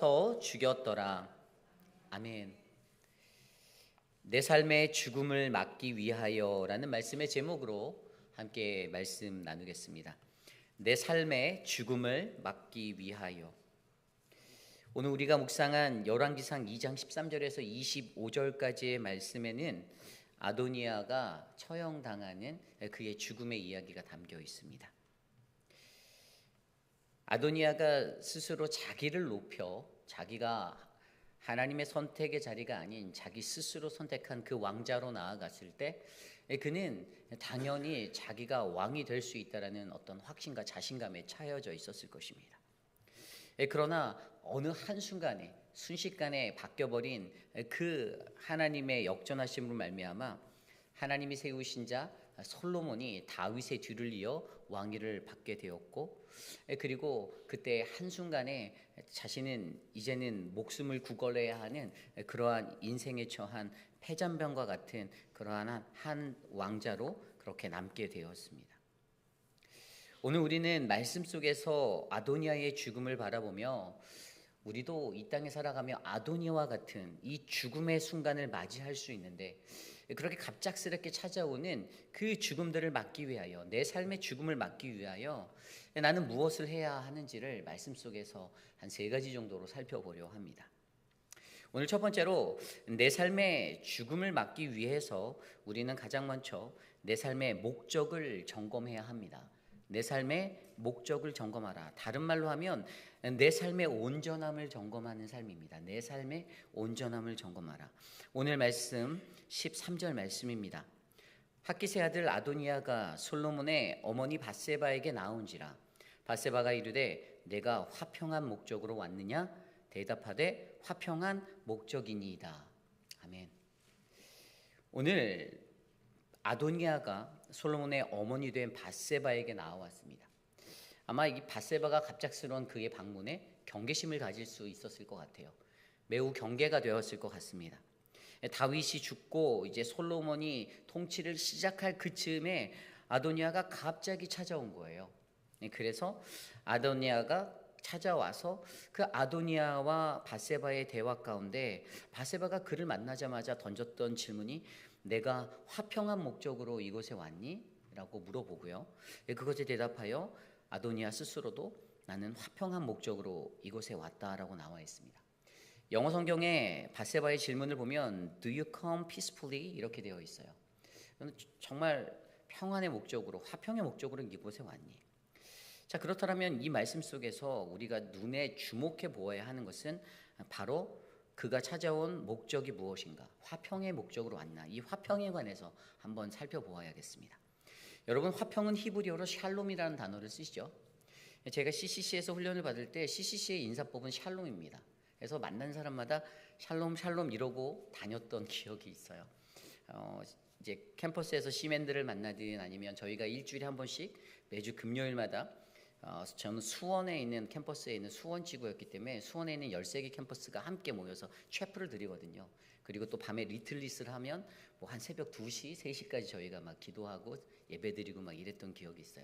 찔러서 죽였더라. 아멘. 내 삶의 죽음을 막기 위하여라는 말씀의 제목으로 함께 말씀 나누겠습니다. 내 삶의 죽음을 막기 위하여. 오늘 우리가 묵상한 열왕기상 2장 13절에서 25절까지의 말씀에는 아도니아가 처형당하는 그의 죽음의 이야기가 담겨 있습니다. 아도니아가 스스로 자기를 높여 자기가 하나님의 선택의 자리가 아닌 자기 스스로 선택한 그 왕자로 나아갔을 때 그는 당연히 자기가 왕이 될 수 있다라는 어떤 확신과 자신감에 차여져 있었을 것입니다. 그러나 어느 한순간에 순식간에 바뀌어버린 그 하나님의 역전하심으로 말미암아 하나님이 세우신 자 솔로몬이 다윗의 뒤를 이어 왕위를 받게 되었고, 그리고 그때 한순간에 자신은 이제는 목숨을 구걸해야 하는 그러한 인생에 처한 패잔병과 같은 그러한 한 왕자로 그렇게 남게 되었습니다. 오늘 우리는 말씀 속에서 아도니아의 죽음을 바라보며 우리도 이 땅에 살아가며 아도니아와 같은 이 죽음의 순간을 맞이할 수 있는데, 그렇게 갑작스럽게 찾아오는 그 죽음들을 막기 위하여, 내 삶의 죽음을 막기 위하여 나는 무엇을 해야 하는지를 말씀 속에서 한 3가지 정도로 살펴보려 합니다. 오늘 첫 번째로 내 삶의 죽음을 막기 위해서 우리는 가장 먼저 내 삶의 목적을 점검해야 합니다. 내 삶의 목적을 점검하라. 다른 말로 하면 내 삶의 온전함을 점검하는 삶입니다. 내 삶의 온전함을 점검하라. 오늘 말씀 13절 말씀입니다. 핫깃의 아들 아도니아가 솔로몬의 어머니 밧세바에게 나온지라. 밧세바가 이르되 내가 화평한 목적으로 왔느냐? 대답하되 화평한 목적이니이다. 아멘. 오늘 아도니아가 솔로몬의 어머니 된 밧세바에게 나왔습니다. 아마 이 밧세바가 갑작스러운 그의 방문에 경계심을 가질 수 있었을 것 같아요. 매우 경계가 되었을 것 같습니다. 다윗이 죽고 이제 솔로몬이 통치를 시작할 그 즈음에 아도니아가 갑자기 찾아온 거예요. 그래서 아도니아가 찾아와서 그 아도니아와 밧세바의 대화 가운데 밧세바가 그를 만나자마자 던졌던 질문이 내가 화평한 목적으로 이곳에 왔니? 라고 물어보고요. 그것에 대답하여 아도니아 스스로도 나는 화평한 목적으로 이곳에 왔다라고 나와 있습니다. 영어 성경에 밧세바의 질문을 보면 Do you come peacefully? 이렇게 되어 있어요. 정말 평안의 목적으로, 화평의 목적으로 이곳에 왔니? 자, 그렇다면 이 말씀 속에서 우리가 눈에 주목해 보아야 하는 것은 바로 그가 찾아온 목적이 무엇인가, 화평의 목적으로 왔나, 이 화평에 관해서 한번 살펴보아야겠습니다. 여러분, 화평은 히브리어로 샬롬이라는 단어를 쓰시죠. 제가 CCC에서 훈련을 받을 때 CCC의 인사법은 샬롬입니다. 그래서 만난 사람마다 샬롬 샬롬 이러고 다녔던 기억이 있어요. 이제 캠퍼스에서 시맨들을 만나든 아니면 저희가 일주일에 한 번씩 매주 금요일마다 저는 수원에 있는 캠퍼스에 있는 수원지구였기 때문에 수원에 있는 13개 캠퍼스가 함께 모여서 체프를 드리거든요. 그리고 또 밤에 리틀릿을 하면 뭐 한 새벽 2시, 3시까지 저희가 막 기도하고 예배드리고 막 이랬던 기억이 있어요.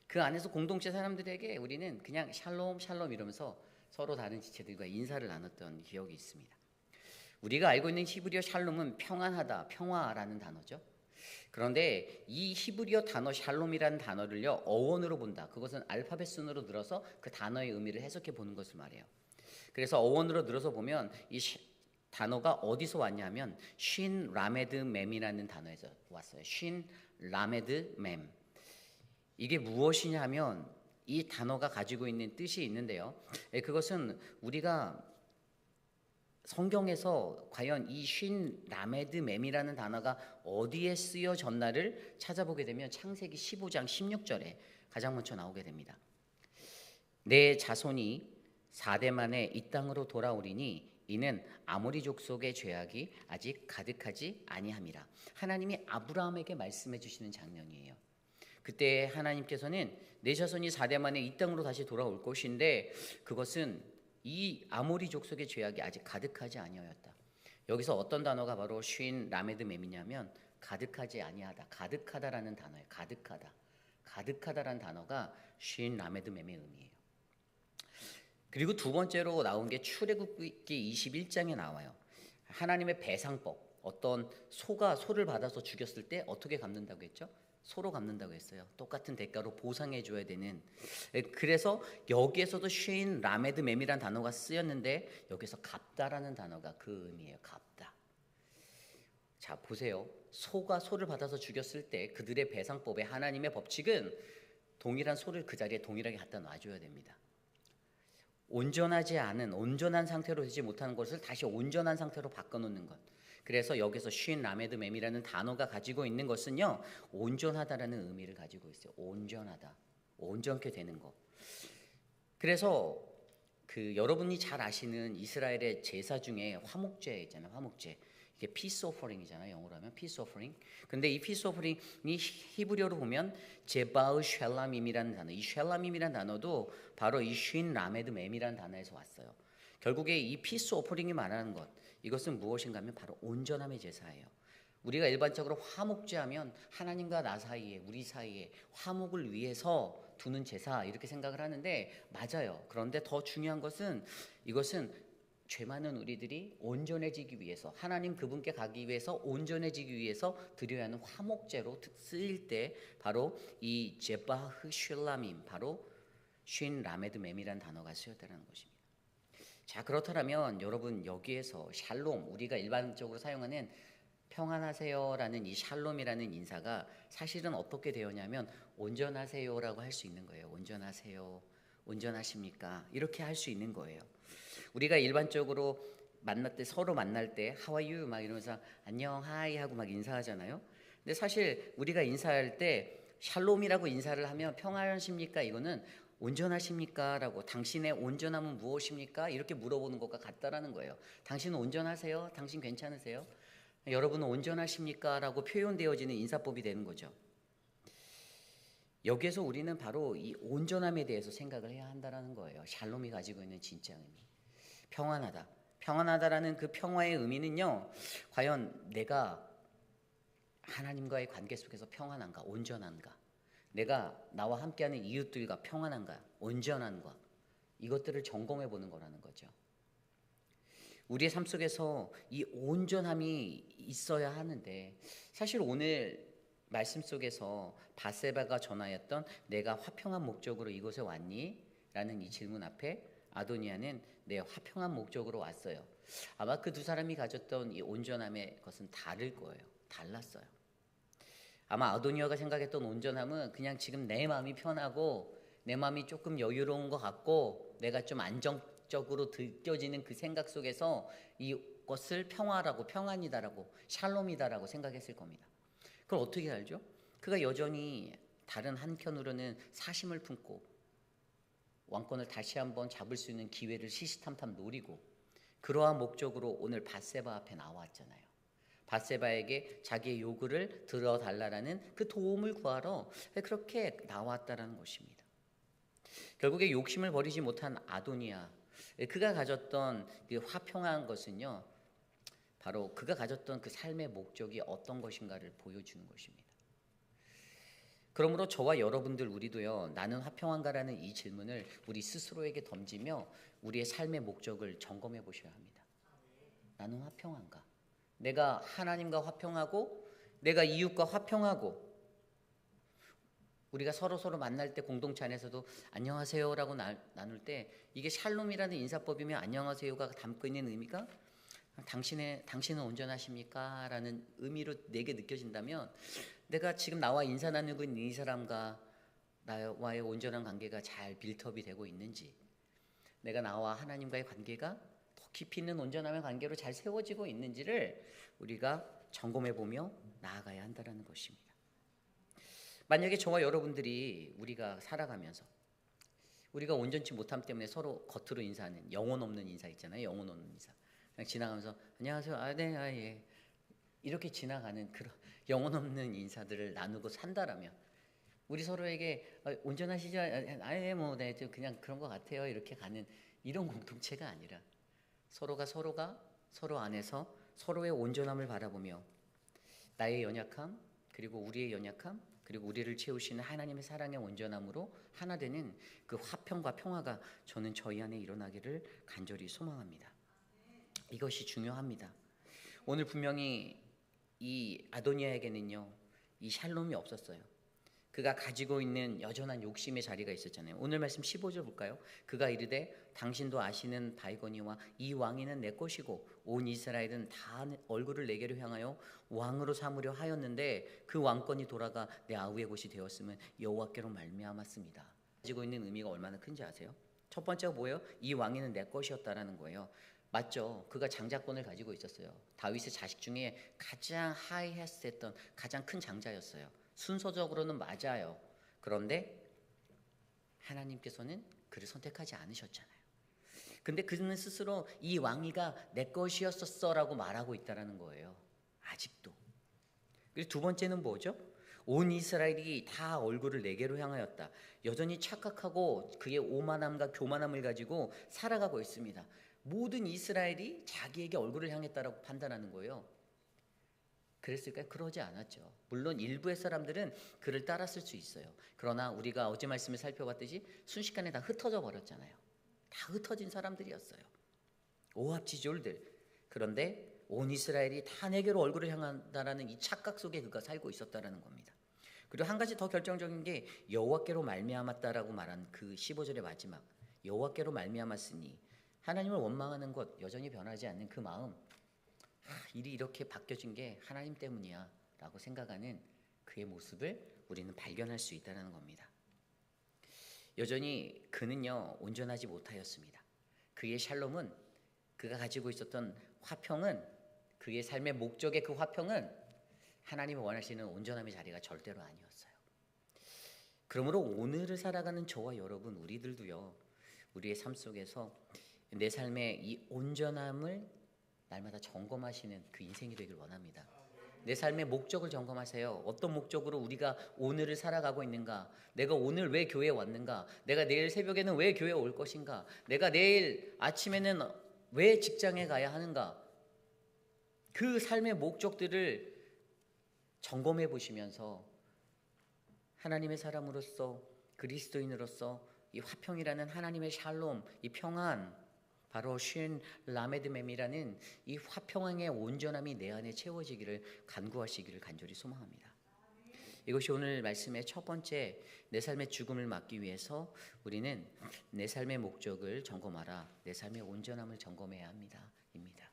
그 안에서 공동체 사람들에게 우리는 그냥 샬롬 샬롬 이러면서 서로 다른 지체들과 인사를 나눴던 기억이 있습니다. 우리가 알고 있는 히브리어 샬롬은 평안하다, 평화라는 단어죠. 그런데 이 히브리어 단어 샬롬이라는 단어를요, 어원으로 본다. 그것은 알파벳 순으로 늘어서 그 단어의 의미를 해석해 보는 것을 말해요. 그래서 어원으로 늘어서 보면 이 단어가 어디서 왔냐면 쉰 라메드 mem이라는 단어에서 왔어요. 쉰 라메드 mem. 이게 무엇이냐 하면 이 단어가 가지고 있는 뜻이 있는데요. 그것은 우리가 성경에서 과연 이 쉰 라메드 mem이라는 단어가 어디에 쓰여졌나를 찾아보게 되면 창세기 15장 16절에 가장 먼저 나오게 됩니다. 내 자손이 4대 만에 이 땅으로 돌아오리니 이는 아모리 족속의 죄악이 아직 가득하지 아니함이라. 하나님이 아브라함에게 말씀해 주시는 장면이에요. 그때 하나님께서는 내 자손이 4대 만에 이 땅으로 다시 돌아올 것인데 그것은 이 아모리 족속의 죄악이 아직 가득하지 아니하였다. 여기서 어떤 단어가 바로 쉰 라메드 mem이냐면 가득하지 아니하다, 가득하다라는 단어예요. 가득하다, 가득하다라는 단어가 쉰 라메드 mem의 의미예요. 그리고 두 번째로 나온 게 출애굽기 21장에 나와요. 하나님의 배상법. 어떤 소가 소를 받아서 죽였을 때 어떻게 갚는다고 했죠? 소로 갚는다고 했어요. 똑같은 대가로 보상해 줘야 되는. 그래서 여기에서도 쉰 라메드 맴이란 단어가 쓰였는데 여기서 갚다라는 단어가 그 의미예요. 갚다. 자, 보세요. 소가 소를 받아서 죽였을 때 그들의 배상법에 하나님의 법칙은 동일한 소를 그 자리에 동일하게 갖다 놔줘야 됩니다. 온전하지 않은, 온전한 상태로 되지 못하는 것을 다시 온전한 상태로 바꿔놓는 것. 그래서 여기서 쉰 라메드 맴이라는 단어가 가지고 있는 것은요, 온전하다라는 의미를 가지고 있어요. 온전하다, 온전케 되는 것. 그래서 여러분이 잘 아시는 이스라엘의 제사 중에 화목제 있잖아요. 화목제. 이게 피스 오퍼링이잖아요. 영어로 하면 피스 오퍼링. 근데 이 피스 오퍼링이 히브리어로 보면 제바우 쉘라밈이라는 단어. 이 쉘라밈이라는 단어도 바로 이 쉰 라메드 맴이라는 단어에서 왔어요. 결국에 이 피스 오퍼링이 말하는 것, 이것은 무엇인가 하면 바로 온전함의 제사예요. 우리가 일반적으로 화목제 하면 하나님과 나 사이에, 우리 사이에 화목을 위해서 두는 제사 이렇게 생각을 하는데 맞아요. 그런데 더 중요한 것은 이것은 죄 많은 우리들이 온전해지기 위해서, 하나님 그분께 가기 위해서 온전해지기 위해서 드려야 하는 화목제로 쓰일 때 바로 이 제바흐 슐라밈, 바로 쉰 라메드 맴이라는 단어가 쓰였다는 것입니다. 자, 그렇다면 여러분 여기에서 샬롬, 우리가 일반적으로 사용하는 평안하세요라는 이 샬롬이라는 인사가 사실은 어떻게 되었냐면 온전하세요라고 할 수 있는 거예요. 온전하세요, 온전하십니까? 이렇게 할 수 있는 거예요. 우리가 일반적으로 만날 때, 서로 만날 때 How are you? 막 이러면서 안녕, 하이 하고 막 인사하잖아요. 근데 사실 우리가 인사할 때 샬롬이라고 인사를 하면 평안하십니까? 이거는 온전하십니까? 라고, 당신의 온전함은 무엇입니까? 이렇게 물어보는 것과 같다라는 거예요. 당신은 온전하세요? 당신 괜찮으세요? 여러분은 온전하십니까? 라고 표현되어지는 인사법이 되는 거죠. 여기에서 우리는 바로 이 온전함에 대해서 생각을 해야 한다는 거예요. 샬롬이 가지고 있는 진짜 의미. 평안하다. 평안하다라는 그 평화의 의미는요, 과연 내가 하나님과의 관계 속에서 평안한가, 온전한가, 내가 나와 함께하는 이웃들과 평안한가, 온전한가, 이것들을 점검해 보는 거라는 거죠. 우리의 삶 속에서 이 온전함이 있어야 하는데, 사실 오늘 말씀 속에서 바세바가 전하였던 내가 화평한 목적으로 이곳에 왔니? 라는 이 질문 앞에 아도니아는 내 화평한 목적으로 왔어요. 아마 그 두 사람이 가졌던 이 온전함의 것은 다를 거예요. 달랐어요. 아마 아도니아가 생각했던 온전함은 그냥 지금 내 마음이 편하고 내 마음이 조금 여유로운 것 같고 내가 좀 안정적으로 느껴지는 그 생각 속에서 이것을 평화라고, 평안이다라고, 샬롬이다라고 생각했을 겁니다. 그걸 어떻게 알죠? 그가 여전히 다른 한켠으로는 사심을 품고 왕권을 다시 한번 잡을 수 있는 기회를 시시탐탐 노리고, 그러한 목적으로 오늘 밧세바 앞에 나왔잖아요. 밧세바에게 자기의 요구를 들어달라는 그 도움을 구하러 그렇게 나왔다라는 것입니다. 결국에 욕심을 버리지 못한 아도니아, 그가 가졌던 그 화평한 것은요, 바로 그가 가졌던 그 삶의 목적이 어떤 것인가를 보여주는 것입니다. 그러므로 저와 여러분들, 우리도요, 나는 화평한가라는 이 질문을 우리 스스로에게 던지며 우리의 삶의 목적을 점검해 보셔야 합니다. 나는 화평한가? 내가 하나님과 화평하고 내가 이웃과 화평하고, 우리가 서로 만날 때 공동체 안에서도 안녕하세요라고 나눌 때 이게 샬롬이라는 인사법이면 안녕하세요가 담고 있는 의미가 당신은 온전하십니까? 라는 의미로 내게 느껴진다면, 내가 지금 나와 인사 나누고 있는 이 사람과 나와의 온전한 관계가 잘 빌드업이 되고 있는지, 내가 나와 하나님과의 관계가 더 깊이 있는 온전함의 관계로 잘 세워지고 있는지를 우리가 점검해 보며 나아가야 한다는 것입니다. 만약에 저와 여러분들이 우리가 살아가면서 우리가 온전치 못함 때문에 서로 겉으로 인사하는 영혼 없는 인사 있잖아요. 영혼 없는 인사. 그냥 지나가면서 안녕하세요. 아, 네, 아, 예. 이렇게 지나가는 그런 영혼 없는 인사들을 나누고 산다라면, 우리 서로에게 온전하시죠? 아예 뭐 네, 그냥 그런 것 같아요. 이렇게 가는 이런 공동체가 아니라 서로가 서로 안에서 서로의 온전함을 바라보며 나의 연약함, 그리고 우리의 연약함, 그리고 우리를 채우시는 하나님의 사랑의 온전함으로 하나 되는 그 화평과 평화가 저는 저희 안에 일어나기를 간절히 소망합니다. 이것이 중요합니다. 오늘 분명히 이 아도니아에게는요, 이 샬롬이 없었어요. 그가 가지고 있는 여전한 욕심의 자리가 있었잖아요. 오늘 말씀 15절 볼까요? 그가 이르되 당신도 아시는 다이거니와 이 왕위는 내 것이고 온 이스라엘은 다 얼굴을 내게로 향하여 왕으로 삼으려 하였는데 그 왕권이 돌아가 내 아우의 곳이 되었으면 여호와께로 말미암았습니다. 가지고 있는 의미가 얼마나 큰지 아세요? 첫 번째가 뭐예요? 이 왕위는 내 것이었다라는 거예요. 맞죠. 그가 장자권을 가지고 있었어요. 다윗의 자식 중에 가장 하이했던 가장 큰 장자였어요. 순서적으로는 맞아요. 그런데 하나님께서는 그를 선택하지 않으셨잖아요. 근데 그는 스스로 이 왕위가 내 것이었었어라고 말하고 있다는 거예요. 아직도. 그리고 두 번째는 뭐죠? 온 이스라엘이 다 얼굴을 내게로 향하였다. 여전히 착각하고 그의 오만함과 교만함을 가지고 살아가고 있습니다. 모든 이스라엘이 자기에게 얼굴을 향했다라고 판단하는 거예요. 그랬을까요? 그러지 않았죠. 물론 일부의 사람들은 그를 따랐을 수 있어요. 그러나 우리가 어제 말씀을 살펴봤듯이 순식간에 다 흩어져 버렸잖아요. 다 흩어진 사람들이었어요. 오합지졸들. 그런데 온 이스라엘이 다 내게로 얼굴을 향한다라는 이 착각 속에 그가 살고 있었다라는 겁니다. 그리고 한 가지 더 결정적인 게 여호와께로 말미암았다라고 말한 그 15절의 마지막, 여호와께로 말미암았으니 하나님을 원망하는 것, 여전히 변하지 않는 그 마음, 일이 이렇게 바뀌어진 게 하나님 때문이야 라고 생각하는 그의 모습을 우리는 발견할 수 있다는 겁니다. 여전히 그는요 온전하지 못하였습니다. 그의 샬롬은, 그가 가지고 있었던 화평은, 그의 삶의 목적의 그 화평은 하나님이 원하시는 온전함의 자리가 절대로 아니었어요. 그러므로 오늘을 살아가는 저와 여러분, 우리들도요, 우리의 삶 속에서 내 삶의 이 온전함을 날마다 점검하시는 그 인생이 되길 원합니다. 내 삶의 목적을 점검하세요. 어떤 목적으로 우리가 오늘을 살아가고 있는가? 내가 오늘 왜 교회에 왔는가? 내가 내일 새벽에는 왜 교회에 올 것인가? 내가 내일 아침에는 왜 직장에 가야 하는가? 그 삶의 목적들을 점검해 보시면서 하나님의 사람으로서, 그리스도인으로서 이 화평이라는 하나님의 샬롬, 이 평안, 바로 쉰 라메드mem이라는 이 화평의 온전함이 내 안에 채워지기를 간구하시기를 간절히 소망합니다. 이것이 오늘 말씀의 첫 번째, 내 삶의 죽음을 막기 위해서 우리는 내 삶의 목적을 점검하라, 내 삶의 온전함을 점검해야 합니다. 입니다.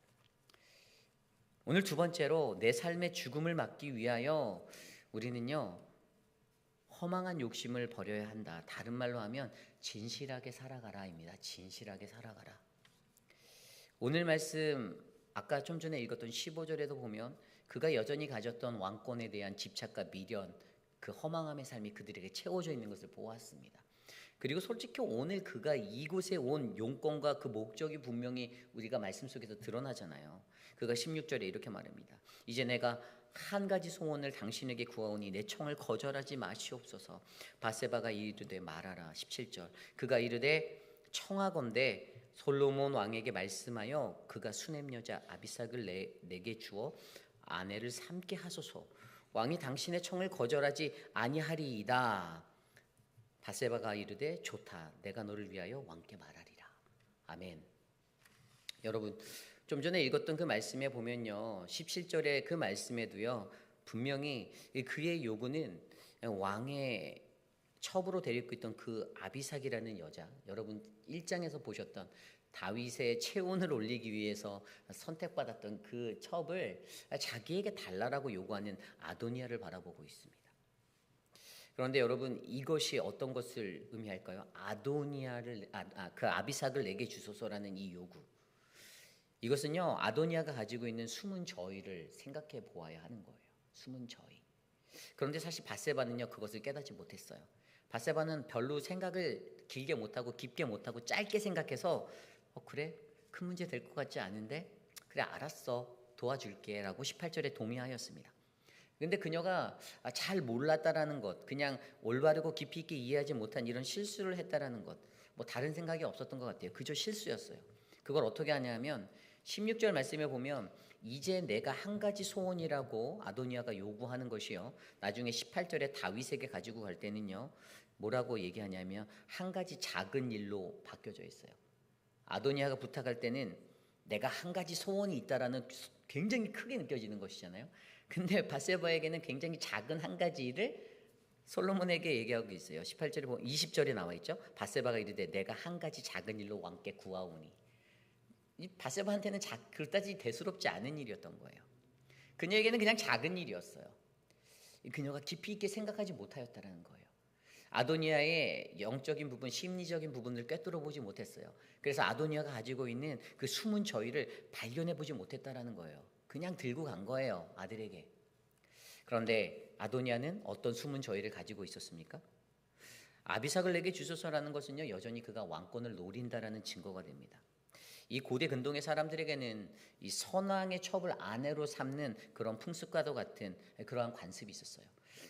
오늘 두 번째로 내 삶의 죽음을 막기 위하여 우리는요 허망한 욕심을 버려야 한다. 다른 말로 하면 진실하게 살아가라입니다. 진실하게 살아가라. 오늘 말씀 아까 좀 전에 읽었던 15절에도 보면 그가 여전히 가졌던 왕권에 대한 집착과 미련, 그 허망함의 삶이 그들에게 채워져 있는 것을 보았습니다. 그리고 솔직히 오늘 그가 이곳에 온 용건과 그 목적이 분명히 우리가 말씀 속에서 드러나잖아요. 그가 16절에 이렇게 말합니다. 이제 내가 한 가지 소원을 당신에게 구하오니 내 청을 거절하지 마시옵소서. 바세바가 이르되 말하라. 17절 그가 이르되 청하건대 솔로몬 왕에게 말씀하여 그가 수냄 여자 아비삭을 내게 주어 아내를 삼게 하소서. 왕이 당신의 청을 거절하지 아니하리이다. 바세바가 이르되 좋다. 내가 너를 위하여 왕께 말하리라. 아멘. 여러분, 좀 전에 읽었던 그 말씀에 보면요 17절의 그 말씀에도요 분명히 그의 요구는 왕의 첩으로 데리고 있던 그 아비삭이라는 여자, 여러분 1장에서 보셨던 다윗의 체온을 올리기 위해서 선택받았던 그 첩을 자기에게 달라라고 요구하는 아도니아를 바라보고 있습니다. 그런데 여러분 이것이 어떤 것을 의미할까요? 아도니아를 그 아비삭을 내게 주소서라는 이 요구. 이것은요 아도니아가 가지고 있는 숨은 저희를 생각해 보아야 하는 거예요. 숨은 저희. 그런데 사실 바세바는요 그것을 깨닫지 못했어요. 바세바는 별로 생각을 길게 못하고 깊게 못하고 짧게 생각해서 그래? 큰 문제 될 것 같지 않은데? 그래 알았어 도와줄게 라고 18절에 동의하였습니다. 근데 그녀가 잘 몰랐다라는 것, 그냥 올바르고 깊이 있게 이해하지 못한 이런 실수를 했다라는 것, 뭐 다른 생각이 없었던 것 같아요. 그저 실수였어요. 그걸 어떻게 하냐면 16절 말씀에 보면 이제 내가 한 가지 소원이라고 아도니아가 요구하는 것이요. 나중에 18절에 다윗에게 가지고 갈 때는요. 뭐라고 얘기하냐면 한 가지 작은 일로 바뀌어져 있어요. 아도니아가 부탁할 때는 내가 한 가지 소원이 있다라는 굉장히 크게 느껴지는 것이잖아요. 근데 바세바에게는 굉장히 작은 한 가지 일을 솔로몬에게 얘기하고 있어요. 18절에 보면 20절에 나와 있죠. 바세바가 이르되 내가 한 가지 작은 일로 왕께 구하오니. 이 바세바한테는 그다지 대수롭지 않은 일이었던 거예요. 그녀에게는 그냥 작은 일이었어요. 그녀가 깊이 있게 생각하지 못하였다라는 거예요. 아도니아의 영적인 부분, 심리적인 부분을 꿰뚫어 보지 못했어요. 그래서 아도니아가 가지고 있는 그 숨은 저희를 발견해 보지 못했다라는 거예요. 그냥 들고 간 거예요, 아들에게. 그런데 아도니아는 어떤 숨은 저희를 가지고 있었습니까? 아비삭을 내게 주소서라는 것은요, 여전히 그가 왕권을 노린다라는 증거가 됩니다. 이 고대 근동의 사람들에게는 이 선왕의 첩을 아내로 삼는 그런 풍습과도 같은 그러한 관습이 있었어요.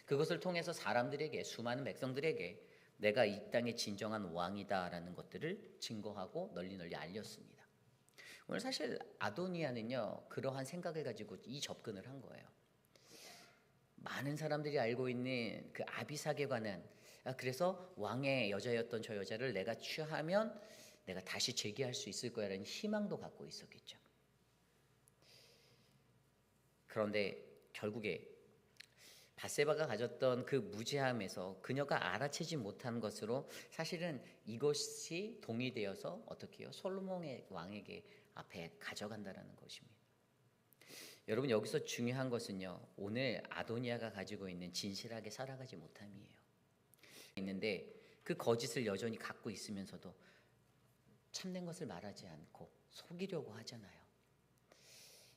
그것을 통해서 사람들에게, 수많은 백성들에게 내가 이 땅의 진정한 왕이다라는 것들을 증거하고 널리 알렸습니다. 오늘 사실 아도니아는요, 그러한 생각을 가지고 이 접근을 한 거예요. 많은 사람들이 알고 있는 그 아비삭에 관한, 그래서 왕의 여자였던 저 여자를 내가 취하면 내가 다시 재기할 수 있을 거야라는 희망도 갖고 있었겠죠. 그런데 결국에 바세바가 가졌던 그 무지함에서 그녀가 알아채지 못한 것으로 사실은 이것이 동의되어서 어떻게 해요? 솔로몬의 왕에게 앞에 가져간다라는 것입니다. 여러분, 여기서 중요한 것은요, 오늘 아도니아가 가지고 있는 진실하게 살아가지 못함이에요. 있는데 그 거짓을 여전히 갖고 있으면서도 참된 것을 말하지 않고 속이려고 하잖아요.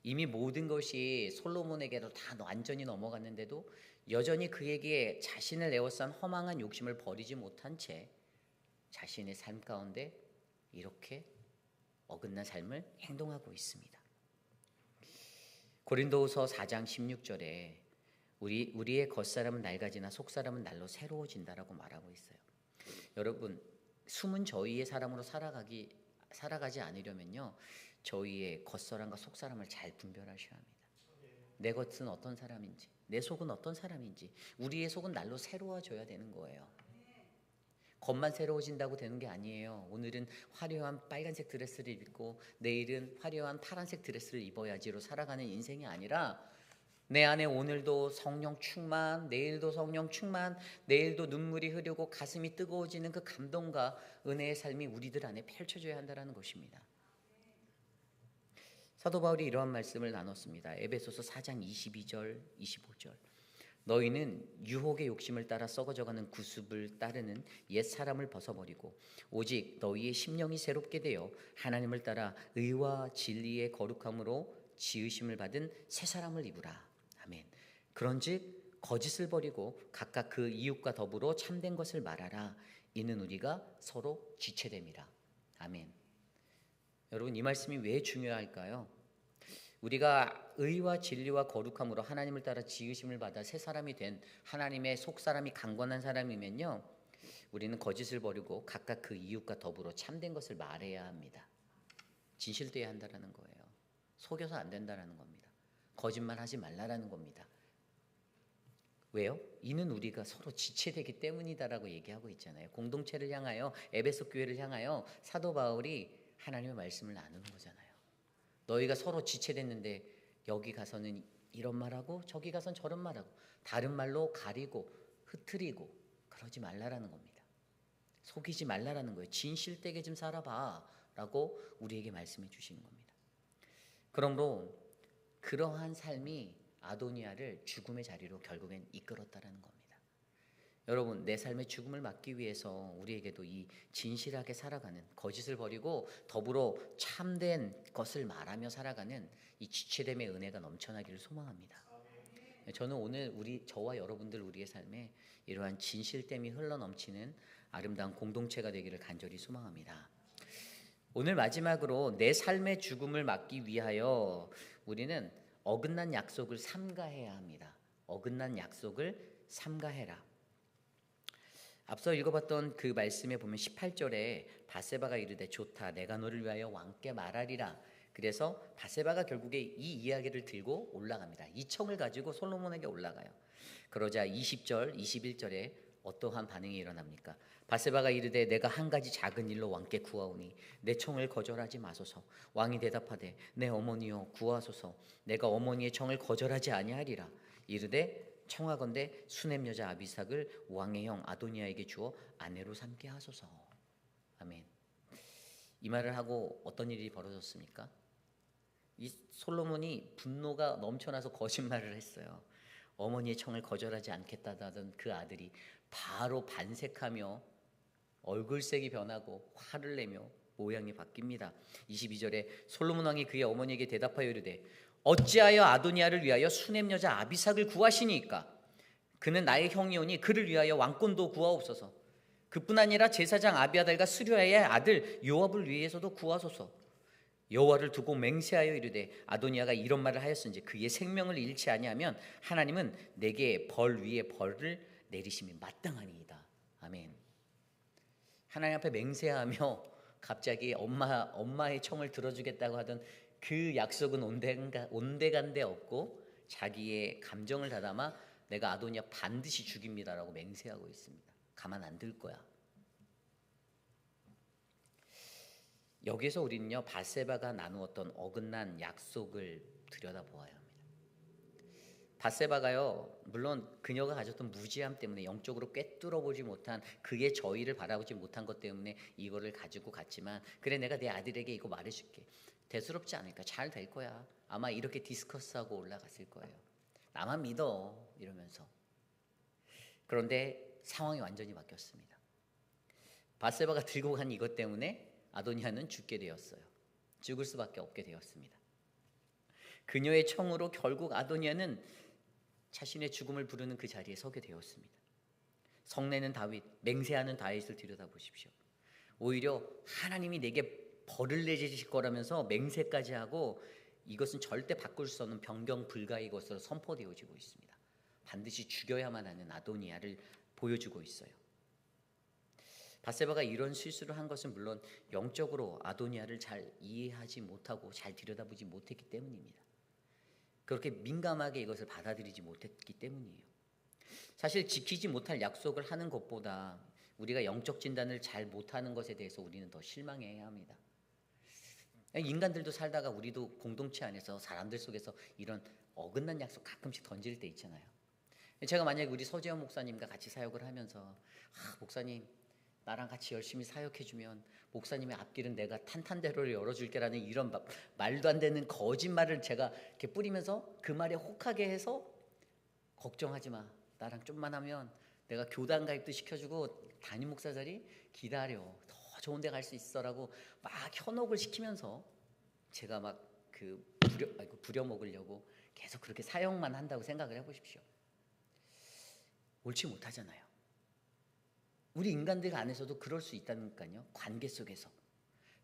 이미 모든 것이 솔로몬에게도 다 완전히 넘어갔는데도 여전히 그에게 자신을 에워싼 허망한 욕심을 버리지 못한 채 자신의 삶 가운데 이렇게 어긋난 삶을 행동하고 있습니다. 고린도후서 4장 16절에 우리의 겉사람은 낡아지나 속사람은 날로 새로워진다라고 말하고 있어요. 여러분, 숨은 저희의 사람으로 살아가지 않으려면요, 저희의 겉사람과 속사람을 잘 분별하셔야 합니다. 내 겉은 어떤 사람인지, 내 속은 어떤 사람인지, 우리의 속은 날로 새로워져야 되는 거예요. 겉만 새로워진다고 되는 게 아니에요. 오늘은 화려한 빨간색 드레스를 입고 내일은 화려한 파란색 드레스를 입어야지로 살아가는 인생이 아니라 내 안에 오늘도 성령 충만, 내일도 성령 충만, 내일도 눈물이 흐르고 가슴이 뜨거워지는 그 감동과 은혜의 삶이 우리들 안에 펼쳐져야 한다는 것입니다. 사도 바울이 이러한 말씀을 나눴습니다. 에베소서 4장 22절, 25절. 너희는 유혹의 욕심을 따라 썩어져가는 구습을 따르는 옛 사람을 벗어버리고 오직 너희의 심령이 새롭게 되어 하나님을 따라 의와 진리의 거룩함으로 지으심을 받은 새 사람을 입으라. 아멘. 그런즉 거짓을 버리고 각각 그 이웃과 더불어 참된 것을 말하라. 이는 우리가 서로 지체됨이라. 아멘. 여러분, 이 말씀이 왜 중요할까요? 우리가 의와 진리와 거룩함으로 하나님을 따라 지으심을 받아 새 사람이 된 하나님의 속사람이 강건한 사람이면요, 우리는 거짓을 버리고 각각 그 이웃과 더불어 참된 것을 말해야 합니다. 진실되어야 한다는 거예요. 속여서 안 된다는 겁니다. 거짓말하지 말라라는 겁니다. 왜요? 이는 우리가 서로 지체되기 때문이다라고 얘기하고 있잖아요. 공동체를 향하여, 에베소 교회를 향하여 사도 바울이 하나님의 말씀을 나누는 거잖아요. 너희가 서로 지체됐는데 여기 가서는 이런 말하고 저기 가서는 저런 말하고 다른 말로 가리고 흐트리고 그러지 말라라는 겁니다. 속이지 말라라는 거예요. 진실되게 좀 살아봐 라고 우리에게 말씀해 주시는 겁니다. 그러므로 그러한 삶이 아도니아를 죽음의 자리로 결국엔 이끌었다라는 겁니다. 여러분, 내 삶의 죽음을 막기 위해서 우리에게도 이 진실하게 살아가는, 거짓을 버리고 더불어 참된 것을 말하며 살아가는 이 지체됨의 은혜가 넘쳐나기를 소망합니다. 저는 오늘 저와 여러분들 우리의 삶에 이러한 진실됨이 흘러넘치는 아름다운 공동체가 되기를 간절히 소망합니다. 오늘 마지막으로 내 삶의 죽음을 막기 위하여 우리는 어긋난 약속을 삼가해야 합니다. 어긋난 약속을 삼가해라. 앞서 읽어봤던 그 말씀에 보면 18절에 바세바가 이르되 좋다 내가 너를 위하여 왕께 말하리라. 그래서 바세바가 결국에 이 이야기를 들고 올라갑니다. 이 청을 가지고 솔로몬에게 올라가요. 그러자 20절, 21절에 어떠한 반응이 일어납니까? 바세바가 이르되 내가 한 가지 작은 일로 왕께 구하오니 내 청을 거절하지 마소서. 왕이 대답하되 내 어머니여 구하소서. 내가 어머니의 청을 거절하지 아니하리라. 이르되 청하건대 수넴 여자 아비삭을 왕의 형 아도니아에게 주어 아내로 삼게 하소서. 아멘. 이 말을 하고 어떤 일이 벌어졌습니까? 이 솔로몬이 분노가 넘쳐나서 거짓말을 했어요. 어머니의 청을 거절하지 않겠다던 그 아들이 바로 반색하며 얼굴색이 변하고 화를 내며 모양이 바뀝니다. 22절에 솔로몬 왕이 그의 어머니에게 대답하여 이르되 어찌하여 아도니아를 위하여 수넴 여자 아비삭을 구하시니까? 그는 나의 형이오니 그를 위하여 왕권도 구하옵소서. 그뿐 아니라 제사장 아비아달과 스루야의 아들 요압을 위해서도 구하소서. 여호와를 두고 맹세하여 이르되 아도니아가 이런 말을 하였은지 그의 생명을 잃지 아니하면 하나님은 내게 벌 위에 벌을 내리심이 마땅하니이다. 아멘. 하나님 앞에 맹세하며 갑자기 엄마의 청을 들어주겠다고 하던 그 약속은 온데간데 없고 자기의 감정을 다담아 내가 아도니아 반드시 죽입니다라고 맹세하고 있습니다. 가만 안 둘 거야. 여기서 우리는요 바세바가 나누었던 어긋난 약속을 들여다보아야 합니다. 바세바가요 물론 그녀가 가졌던 무지함 때문에 영적으로 꿰뚫어보지 못한 그의 저의를 바라보지 못한 것 때문에 이거를 가지고 갔지만 그래 내가 내 아들에게 이거 말해줄게. 대수롭지 않을까? 잘 될 거야. 아마 이렇게 디스커스하고 올라갔을 거예요. 나만 믿어 이러면서. 그런데 상황이 완전히 바뀌었습니다. 바세바가 들고 간 이것 때문에 아도니아는 죽게 되었어요. 죽을 수밖에 없게 되었습니다. 그녀의 청으로 결국 아도니아는 자신의 죽음을 부르는 그 자리에 서게 되었습니다. 성내는 다윗, 맹세하는 다윗을 들여다보십시오. 오히려 하나님이 내게 벌을 내리실 거라면서 맹세까지 하고 이것은 절대 바꿀 수 없는 변경 불가의 것으로 선포되어지고 있습니다. 반드시 죽여야만 하는 아도니아를 보여주고 있어요. 바세바가 이런 실수를 한 것은 물론 영적으로 아도니아를 잘 이해하지 못하고 잘 들여다보지 못했기 때문입니다. 그렇게 민감하게 이것을 받아들이지 못했기 때문이에요. 사실 지키지 못할 약속을 하는 것보다 우리가 영적 진단을 잘 못하는 것에 대해서 우리는 더 실망해야 합니다. 인간들도 살다가 우리도 공동체 안에서 사람들 속에서 이런 어긋난 약속 가끔씩 던질 때 있잖아요. 제가 만약에 우리 서재현 목사님과 같이 사역을 하면서 목사님 나랑 같이 열심히 사역해주면 목사님의 앞길은 내가 탄탄대로를 열어줄게라는 이런 말도 안 되는 거짓말을 제가 이렇게 뿌리면서 그 말에 혹하게 해서 걱정하지 마. 나랑 좀만 하면 내가 교단 가입도 시켜주고 담임 목사 자리 기다려. 더 좋은 데 갈 수 있어라고 막 현혹을 시키면서 제가 막 부려먹으려고 계속 그렇게 사역만 한다고 생각을 해보십시오. 옳지 못하잖아요. 우리 인간들 안에서도 그럴 수 있다니까요. 관계 속에서.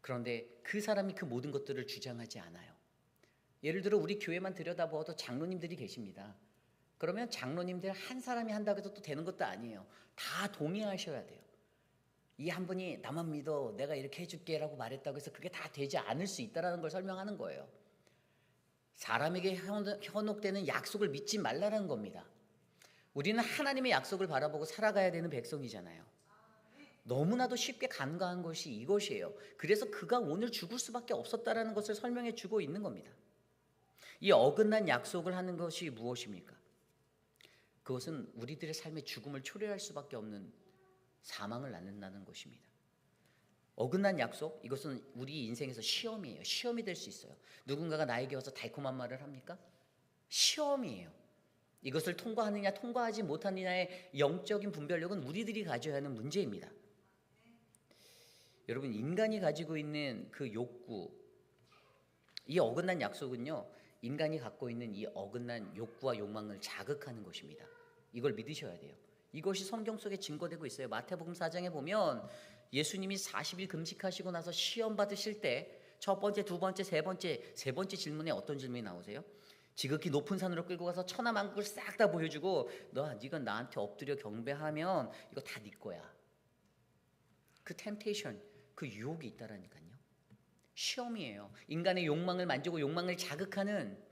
그런데 그 사람이 그 모든 것들을 주장하지 않아요. 예를 들어 우리 교회만 들여다보아도 장로님들이 계십니다. 그러면 장로님들 한 사람이 한다고 해서 또 되는 것도 아니에요. 다 동의하셔야 돼요. 이 한 분이 나만 믿어 내가 이렇게 해줄게 라고 말했다고 해서 그게 다 되지 않을 수 있다는 걸 설명하는 거예요. 사람에게 현혹되는 약속을 믿지 말라는 겁니다. 우리는 하나님의 약속을 바라보고 살아가야 되는 백성이잖아요. 너무나도 쉽게 간과한 것이 이것이에요. 그래서 그가 오늘 죽을 수밖에 없었다라는 것을 설명해 주고 있는 겁니다. 이 어긋난 약속을 하는 것이 무엇입니까? 그것은 우리들의 삶의 죽음을 초래할 수밖에 없는 사망을 낳는다는 것입니다. 어긋난 약속, 이것은 우리 인생에서 시험이에요. 시험이 될 수 있어요. 누군가가 나에게 와서 달콤한 말을 합니까? 시험이에요. 이것을 통과하느냐 통과하지 못하느냐의 영적인 분별력은 우리들이 가져야 하는 문제입니다. 여러분, 인간이 가지고 있는 그 욕구, 이 어긋난 약속은요, 인간이 갖고 있는 이 어긋난 욕구와 욕망을 자극하는 것입니다. 이걸 믿으셔야 돼요. 이것이 성경 속에 증거되고 있어요. 마태복음 4장에 보면 예수님이 40일 금식하시고 나서 시험 받으실 때 첫 번째, 두 번째, 세 번째 질문에 어떤 질문이 나오세요? 지극히 높은 산으로 끌고 가서 천하만국을 싹 다 보여주고 네가 나한테 엎드려 경배하면 이거 다 네 거야. 그 템테이션, 그 유혹이 있다라니까요. 시험이에요. 인간의 욕망을 만지고 욕망을 자극하는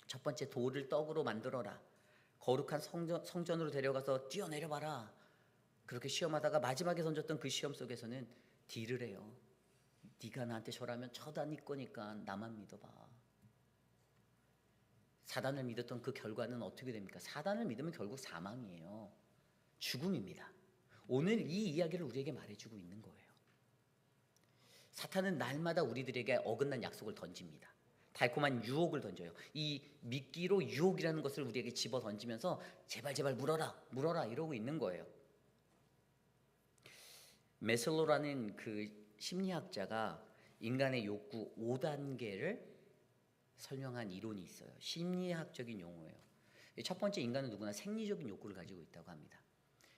첫 번째, 돌을 떡으로 만들어라. 거룩한 성전으로 데려가서 뛰어내려봐라. 그렇게 시험하다가 마지막에 던졌던 그 시험 속에서는 딜을 해요. 네가 나한테 절하면 쳐다닐 거니까 나만 믿어봐. 사단을 믿었던 그 결과는 어떻게 됩니까? 사단을 믿으면 결국 사망이에요. 죽음입니다. 오늘 이 이야기를 우리에게 말해주고 있는 거예요. 사탄은 날마다 우리들에게 어긋난 약속을 던집니다. 달콤한 유혹을 던져요. 이 미끼로 유혹이라는 것을 우리에게 집어 던지면서 제발 물어라 이러고 있는 거예요. 메슬로라는 그 심리학자가 인간의 욕구 5단계를 설명한 이론이 있어요. 심리학적인 용어예요. 첫 번째, 인간은 누구나 생리적인 욕구를 가지고 있다고 합니다.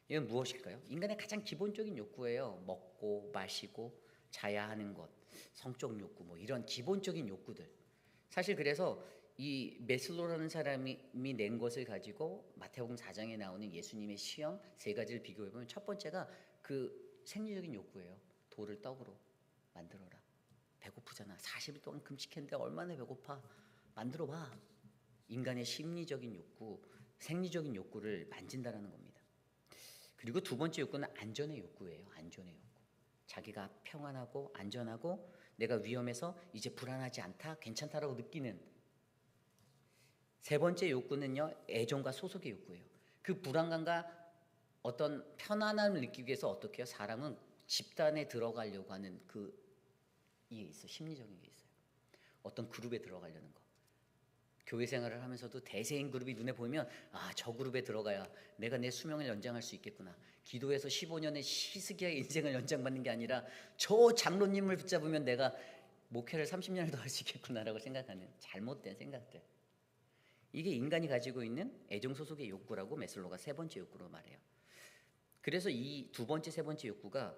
이건 무엇일까요? 인간의 가장 기본적인 욕구예요. 먹고 마시고 자야 하는 것, 성적 욕구, 뭐 이런 기본적인 욕구들. 사실 그래서 이 메슬로라는 사람이 낸 것을 가지고 마태복음 4장에 나오는 예수님의 시험 세 가지를 비교해 보면 첫 번째가 그 생리적인 욕구예요. 돌을 떡으로 만들어라. 배고프잖아. 40일 동안 금식했는데 얼마나 배고파. 만들어 봐. 인간의 심리적인 욕구, 생리적인 욕구를 만진다라는 겁니다. 그리고 두 번째 욕구는 안전의 욕구예요. 안전의 욕구. 자기가 평안하고 안전하고 내가 위험해서 이제 불안하지 않다, 괜찮다라고 느끼는. 세 번째 욕구는요, 애정과 소속의 욕구예요. 그 불안감과 어떤 편안함을 느끼기 위해서 어떻게 해요? 사람은 집단에 들어가려고 하는 이게 있어. 심리적인 게 있어요. 어떤 그룹에 들어가려는 거. 교회 생활을 하면서도 대세인 그룹이 눈에 보이면 저 그룹에 들어가야 내가 내 수명을 연장할 수 있겠구나. 기도해서 15년의 시스기의 인생을 연장받는 게 아니라 저 장로님을 붙잡으면 내가 목회를 30년을 더 할 수 있겠구나라고 생각하는 잘못된 생각들. 이게 인간이 가지고 있는 애정소속의 욕구라고 메슬로가 세 번째 욕구로 말해요. 그래서 이 두 번째, 세 번째 욕구가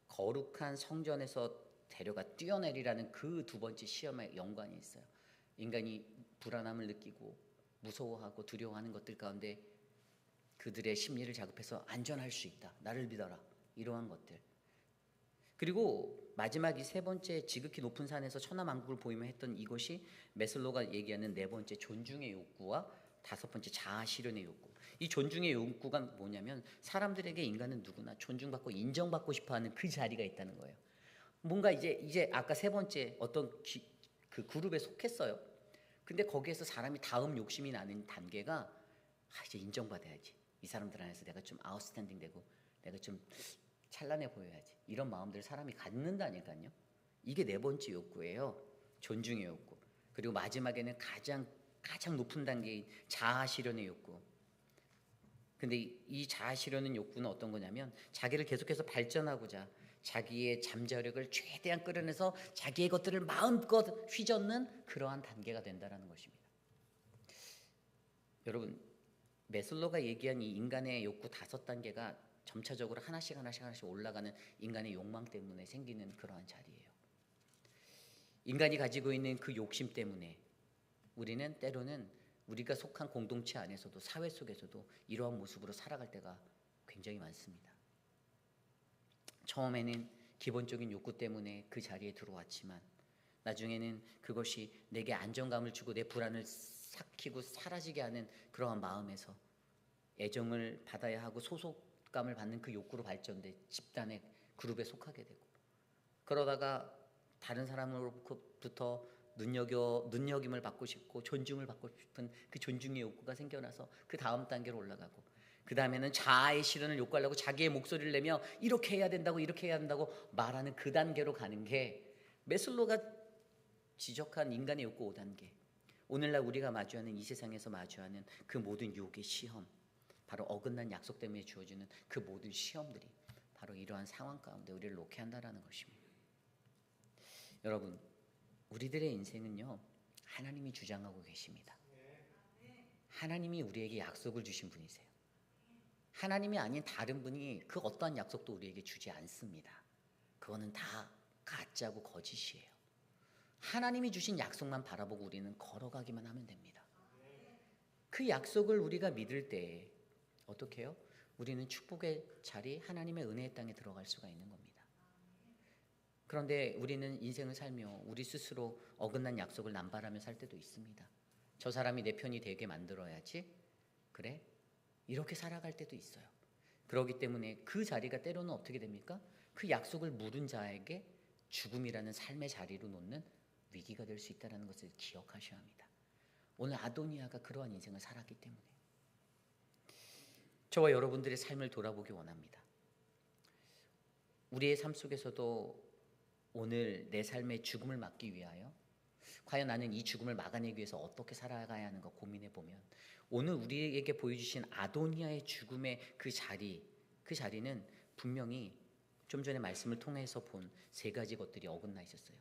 거룩한 성전에서 데려가 뛰어내리라는 그 두 번째 시험에 연관이 있어요. 인간이 불안함을 느끼고 무서워하고 두려워하는 것들 가운데 그들의 심리를 자극해서 안전할 수 있다. 나를 믿어라. 이러한 것들. 그리고 마지막 이 세 번째, 지극히 높은 산에서 천하만국을 보이며 했던 이것이 메슬로가 얘기하는 네 번째, 존중의 욕구와 다섯 번째, 자아실현의 욕구. 이 존중의 욕구가 뭐냐면 사람들에게 인간은 누구나 존중받고 인정받고 싶어하는 그 자리가 있다는 거예요. 뭔가 이제 아까 세 번째 어떤 그 그룹에 속했어요. 근데 거기에서 사람이 다음 욕심이 나는 단계가 이제 인정받아야지. 이 사람들 안에서 내가 좀 아웃스탠딩 되고 내가 좀 찬란해 보여야지. 이런 마음들을 사람이 갖는다니까요. 이게 네 번째 욕구예요. 존중의 욕구. 그리고 마지막에는 가장 높은 단계인 자아실현의 욕구. 근데 이 자아실현의 욕구는 어떤 거냐면 자기를 계속해서 발전하고자 자기의 잠재력을 최대한 끌어내서 자기의 것들을 마음껏 휘젓는 그러한 단계가 된다는 것입니다. 여러분, 메슬로가 얘기한 이 인간의 욕구 5단계가 점차적으로 하나씩 올라가는 인간의 욕망 때문에 생기는 그러한 자리예요. 인간이 가지고 있는 그 욕심 때문에 우리는 때로는 우리가 속한 공동체 안에서도 사회 속에서도 이러한 모습으로 살아갈 때가 굉장히 많습니다. 처음에는 기본적인 욕구 때문에 그 자리에 들어왔지만 나중에는 그것이 내게 안정감을 주고 내 불안을 삭히고 사라지게 하는 그러한 마음에서 애정을 받아야 하고 소속감을 받는 그 욕구로 발전돼 집단의 그룹에 속하게 되고 그러다가 다른 사람으로부터 눈여김을 받고 싶고 존중을 받고 싶은 그 존중의 욕구가 생겨나서 그 다음 단계로 올라가고 그 다음에는 자아의 실현을 요구하려고 자기의 목소리를 내며 이렇게 해야 된다고 말하는 그 단계로 가는 게 메슬로가 지적한 인간의 욕구 5단계. 오늘날 우리가 마주하는 이 세상에서 마주하는 그 모든 유혹의 시험, 바로 어긋난 약속 때문에 주어지는 그 모든 시험들이 바로 이러한 상황 가운데 우리를 놓게 한다는 것입니다. 여러분, 우리들의 인생은요, 하나님이 주장하고 계십니다. 하나님이 우리에게 약속을 주신 분이세요. 하나님이 아닌 다른 분이 그 어떠한 약속도 우리에게 주지 않습니다. 그거는 다 가짜고 거짓이에요. 하나님이 주신 약속만 바라보고 우리는 걸어가기만 하면 됩니다. 그 약속을 우리가 믿을 때 어떻게 해요? 우리는 축복의 자리, 하나님의 은혜의 땅에 들어갈 수가 있는 겁니다. 그런데 우리는 인생을 살며 우리 스스로 어긋난 약속을 남발하며 살 때도 있습니다. 저 사람이 내 편이 되게 만들어야지, 그래? 이렇게 살아갈 때도 있어요. 그렇기 때문에 그 자리가 때로는 어떻게 됩니까? 그 약속을 물은 자에게 죽음이라는 삶의 자리로 놓는 위기가 될 수 있다는 것을 기억하셔야 합니다. 오늘 아도니아가 그러한 인생을 살았기 때문에 저와 여러분들의 삶을 돌아보기 원합니다. 우리의 삶 속에서도 오늘 내 삶의 죽음을 막기 위하여 과연 나는 이 죽음을 막아내기 위해서 어떻게 살아가야 하는가 고민해 보면 오늘 우리에게 보여주신 아도니아의 죽음의 그 자리는 분명히 좀 전에 말씀을 통해서 본 세 가지 것들이 어긋나 있었어요.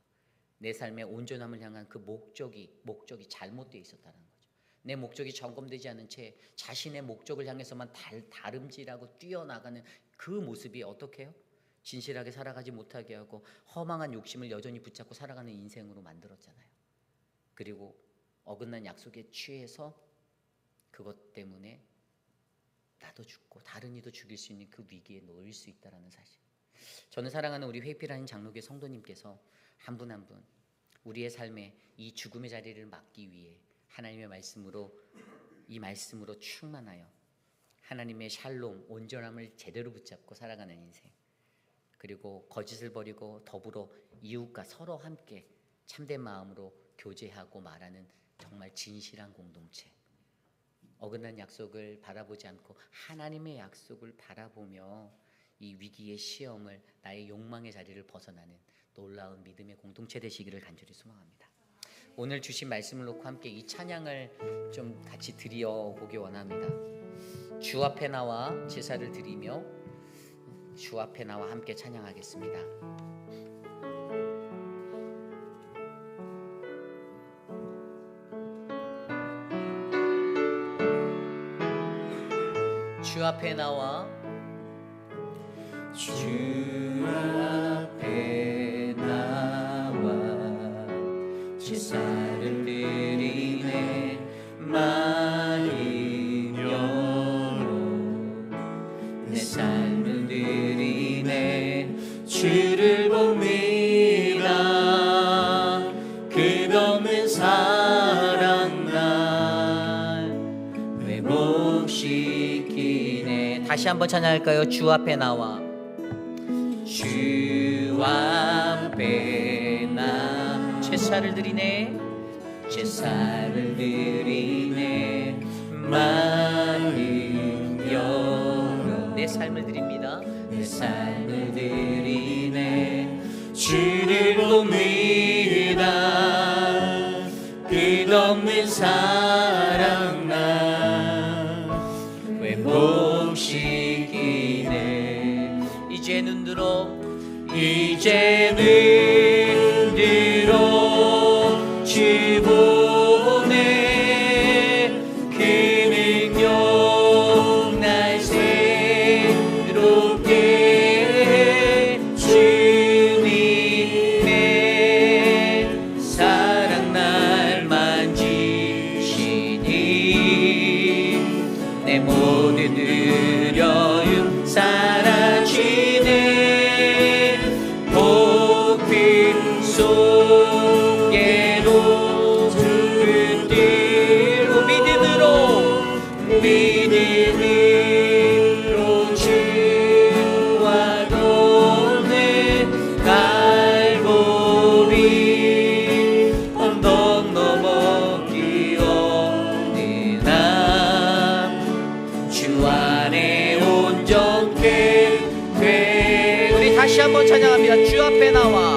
내 삶의 온전함을 향한 그 목적이 잘못되어 있었다는 거죠. 내 목적이 점검되지 않은 채 자신의 목적을 향해서만 다름질하고 뛰어나가는 그 모습이 어떻게 해요? 진실하게 살아가지 못하게 하고 허망한 욕심을 여전히 붙잡고 살아가는 인생으로 만들었잖아요. 그리고 어긋난 약속에 취해서 그것 때문에 나도 죽고 다른 이도 죽일 수 있는 그 위기에 놓일 수 있다는 사실. 저는 사랑하는 우리 회피라는 장로교회 성도님께서 한 분 한 분 우리의 삶에 이 죽음의 자리를 막기 위해 하나님의 말씀으로 이 말씀으로 충만하여 하나님의 샬롬 온전함을 제대로 붙잡고 살아가는 인생, 그리고 거짓을 버리고 더불어 이웃과 서로 함께 참된 마음으로 교제하고 말하는 정말 진실한 공동체, 어긋난 약속을 바라보지 않고 하나님의 약속을 바라보며 이 위기의 시험을 나의 욕망의 자리를 벗어나는 놀라운 믿음의 공동체 되시기를 간절히 소망합니다. 오늘 주신 말씀을 놓고 함께 이 찬양을 좀 같이 드려보기 원합니다. 주 앞에 나와 제사를 드리며 주 앞에 나와 함께 찬양하겠습니다. 주 앞에 나와 주 앞에 나와 제사를 드리네 마인 여로 내 삶을 드리네 주를 봅니다 끝없는 사랑 날 회복시키네. 다시 한번 찬양할까요? 주 앞에 나와 주 앞에 나 제사를 드리네 제사를 드리네 마음 열어 내 삶을 드립니다 내 삶을 드리네 주를 봅니다 끝없는 사랑 나 회복시키네 이제 눈 들어 주 보네 그 능력 날 새롭게 주님의 사랑 날 만지시니 내 모든 두려움 사라지네 복빛 속에로 붙들고 믿음으로 주와 동행 갈보리 언덕 넘어 뛰어내나 주 안에 온전케 돼. 우리 다시 한번 찬양합니다. 주 앞에 나와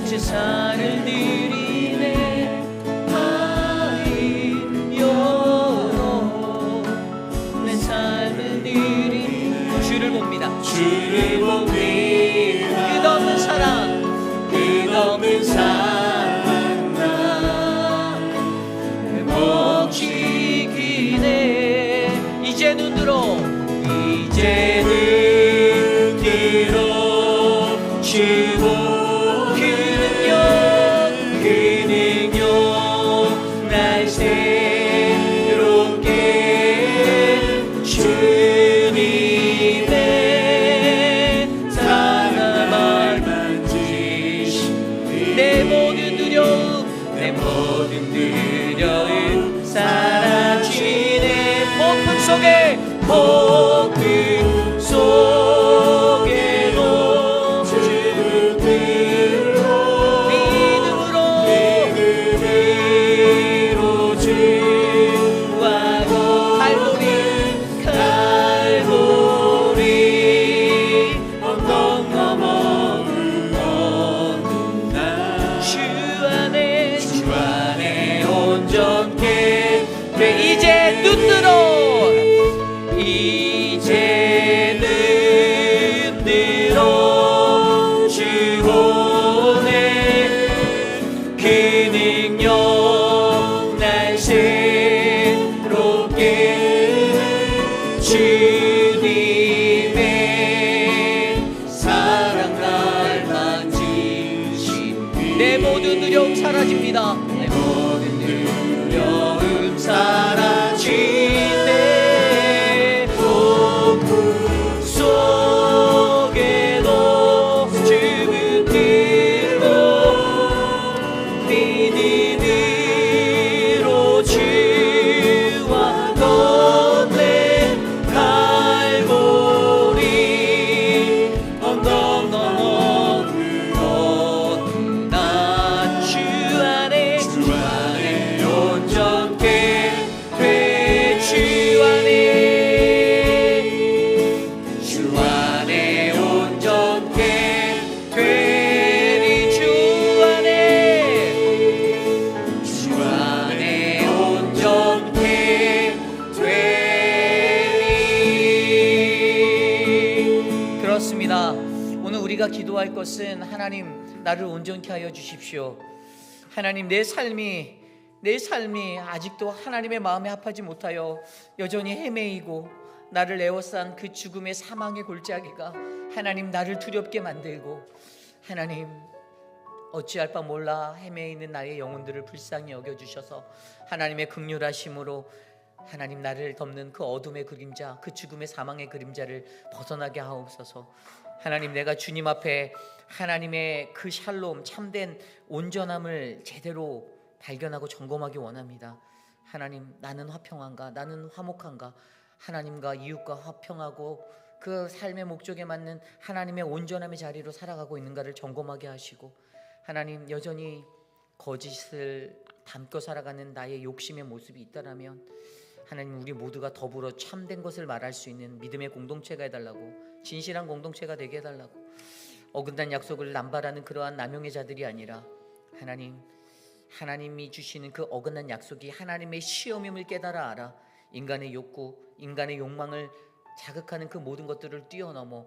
제사를 드리네 마음 열어 내 삶을 드리네 주를 봅니다 끝없는 사랑 나 회복시키네 이제 눈 들어 주고 그 능력 날 새롭게 주님의 어둠 속에도 주를 들어 믿음으로 주와 갈보리 언덕 넘어 걷는다. 주 안에 온전케 이제 눈 들어 주오네 그 능력 날 새롭게 주님의 사랑 날 만지신 내 모든 두려움 사라집니다. 내 모든 두려움 사라지네. 그렇습니다. 오늘 우리가 기도할 것은 하나님 나를 온전케 하여 주십시오. 하나님 내 삶이 아직도 하나님의 마음에 합하지 못하여 여전히 헤매이고 나를 에워싼 그 죽음의 사망의 골짜기가 하나님 나를 두렵게 만들고 하나님 어찌할 바 몰라 헤매있는 나의 영혼들을 불쌍히 여겨주셔서 하나님의 긍휼하심으로 하나님 나를 덮는 그 어둠의 그림자, 그 죽음의 사망의 그림자를 벗어나게 하옵소서. 하나님 내가 주님 앞에 하나님의 그 샬롬 참된 온전함을 제대로 발견하고 점검하기 원합니다. 하나님 나는 화평한가? 나는 화목한가? 하나님과 이웃과 화평하고 그 삶의 목적에 맞는 하나님의 온전함의 자리로 살아가고 있는가를 점검하게 하시고 하나님 여전히 거짓을 담고 살아가는 나의 욕심의 모습이 있다라면 하나님 우리 모두가 더불어 참된 것을 말할 수 있는 믿음의 공동체가 해달라고, 진실한 공동체가 되게 해달라고, 어긋난 약속을 남발하는 그러한 남용의 자들이 아니라 하나님이 주시는 그 어긋난 약속이 하나님의 시험임을 깨달아 알아 인간의 욕구, 인간의 욕망을 자극하는 그 모든 것들을 뛰어넘어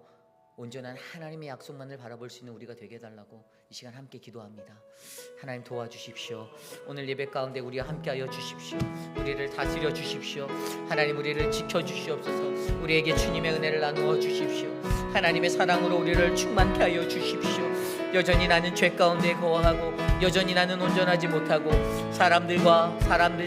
온전한 하나님의 약속만을 바라볼 수 있는 우리가 되게 해달라고 이 시간 함께 기도합니다. 하나님 도와주십시오. 오늘 예배 가운데 우리와 함께하여 주십시오. 우리를 다스려 주십시오. 하나님 우리를 지켜주시옵소서. 우리에게 주님의 은혜를 나누어 주십시오. 하나님의 사랑으로 우리를 충만케 하여 주십시오. 여전히 나는 죄 가운데 거하고 여전히 나는 온전하지 못하고 사람들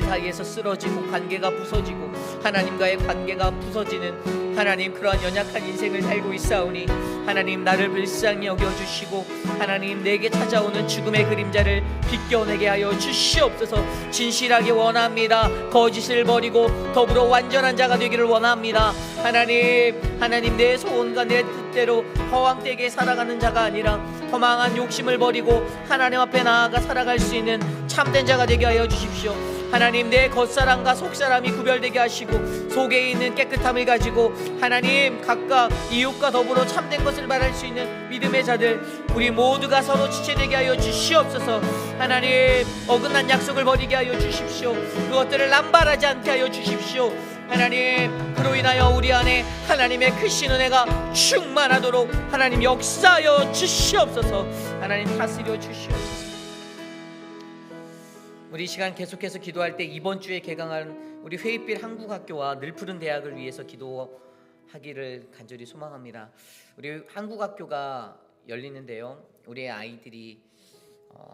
사이에서 쓰러지고 관계가 부서지고 하나님과의 관계가 부서지는 하나님 그러한 연약한 인생을 살고 있사오니 하나님 나를 불쌍히 여겨주시고 하나님 내게 찾아오는 죽음의 그림자를 비껴내게 하여 주시옵소서. 진실하게 원합니다. 거짓을 버리고 더불어 완전한 자가 되기를 원합니다. 하나님 내 소원과 내 뜻대로 허황되게 살아가는 자가 아니라 허망한 욕심을 버리고 하나님 앞에 나아가 살아갈 수 있는 참된 자가 되게 하여 주십시오. 하나님 내 겉사람과 속사람이 구별되게 하시고 속에 있는 깨끗함을 가지고 하나님 각각 이웃과 더불어 참된 것을 말할 수 있는 믿음의 자들 우리 모두가 서로 지체되게 하여 주시옵소서. 하나님 어긋난 약속을 버리게 하여 주십시오. 그것들을 남발하지 않게 하여 주십시오. 하나님 그로 인하여 우리 안에 하나님의 크신 은혜가 충만하도록 하나님 역사하여 주시옵소서. 하나님 다스려 주시옵소서. 우리 이 시간 계속해서 기도할 때 이번 주에 개강한 우리 회의빛 한국학교와 늘푸른 대학을 위해서 기도하기를 간절히 소망합니다. 우리 한국학교가 열리는데요. 우리 아이들이